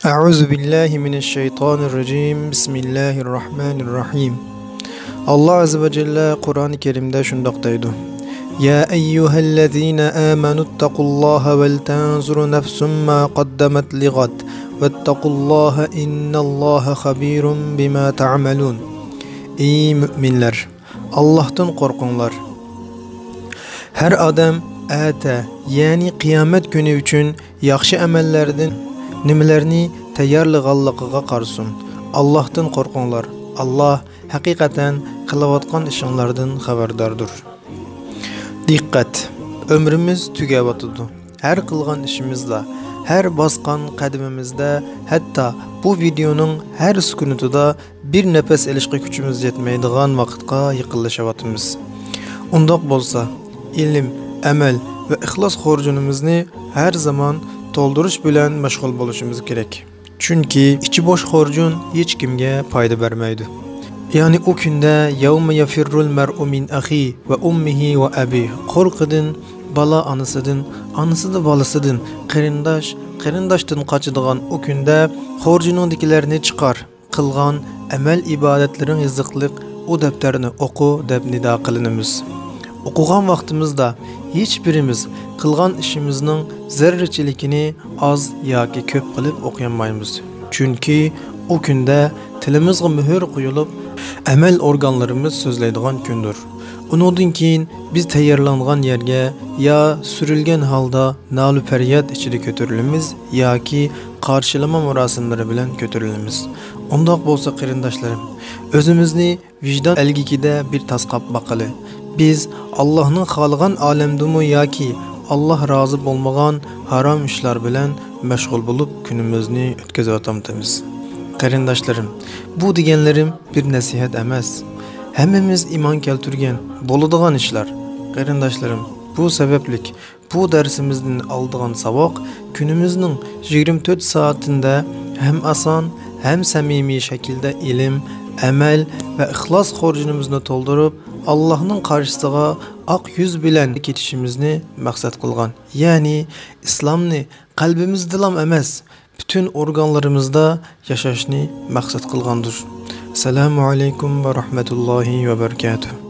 Euzu billahi mineşşeytanirracim. Bismillahirrahmanirrahim. Allah azze ve celle Kur'an-ı Kerim'de şundak deydi. Ya eyyühellezine amenuttakullaha vel tenzuru nefsum ma qaddemet ligad vettekullaha innallaha habirun bima ta'malun. Ey müminler! Allah'tan korkunlar. Her adam ate, yani kıyamet günü üçün yaxşı emellerden nimelerini tayyorlaganligiga qarsun. Allah'tan korkunlar. Allah hakikaten kılavatkan işinlardan haberdardır. Dikkat! Ömrümüz tügevatıdı. Her kılgan işimizde, her baskan kademimizde, hatta bu videonun her sükunutuda bir nefes elişki gücümüz yetmeydiğen vakitka yıkılışavatımız. Undaq bolsa, ilim, emel ve ihlas xorcunumuzni her zaman toldurış bilen meşgul boluşumuz gerek. Çünkü içi boş xorcun hiç kimge fayda vermeydi. Yani o günde yevme yafirrul mer'u min ahi ve ummihi ve abi. Korkudun bala anısıdın, anısı da balısıdın. Qerindaştın kaçıdığan o günde xorcunun dikilerini çıkar. Kılgan emel ibadetlerin yazıklık o defterini oku deb nida kılınımız. Okugan vaqtimizda hiçbirimiz kılgan işimizning zerreçilikini az yoki ko'p qilib o'qiyamaymiz. Çünkü o günde tilimizga mühür qo'yilib, amel organlarımız so'zlaydigan kundir. Undan keyin biz tayyorlangan yerga ya sürilgen halda nalu feryat ichida ko'tarilamiz yoki qarshilama murosimlari bilan ko'tarilamiz. Undaq bo'lsa qarindoshlarim, o'zimizni vijdon elgikida bir tasqab baqali. Biz Allah'ın xalqan alemdumu yoki Allah razı olmagan haram işler bilen meşgul bulup günümüzni ötkezatamız. Qarindaşlarım, bu degenlerim bir nasihat emas. Hemmemiz iman keltirgen, boluduğan işler. Qarindaşlarım, bu sebeplik bu dersimizden aldığan savak günümüzün 24 saatinde hem asan hem samimi şekilde ilim, emel ve ihlas xorcunumuzni toldurup Allah'ın karşısına ak yüz bilen ketişimizni maksat kılgan. Yani İslam'ni kalbimizdilam emas, bütün organlarımızda yaşashni maksat kılgandır. Selamu aleykum ve rahmetullahi ve berekatuhu.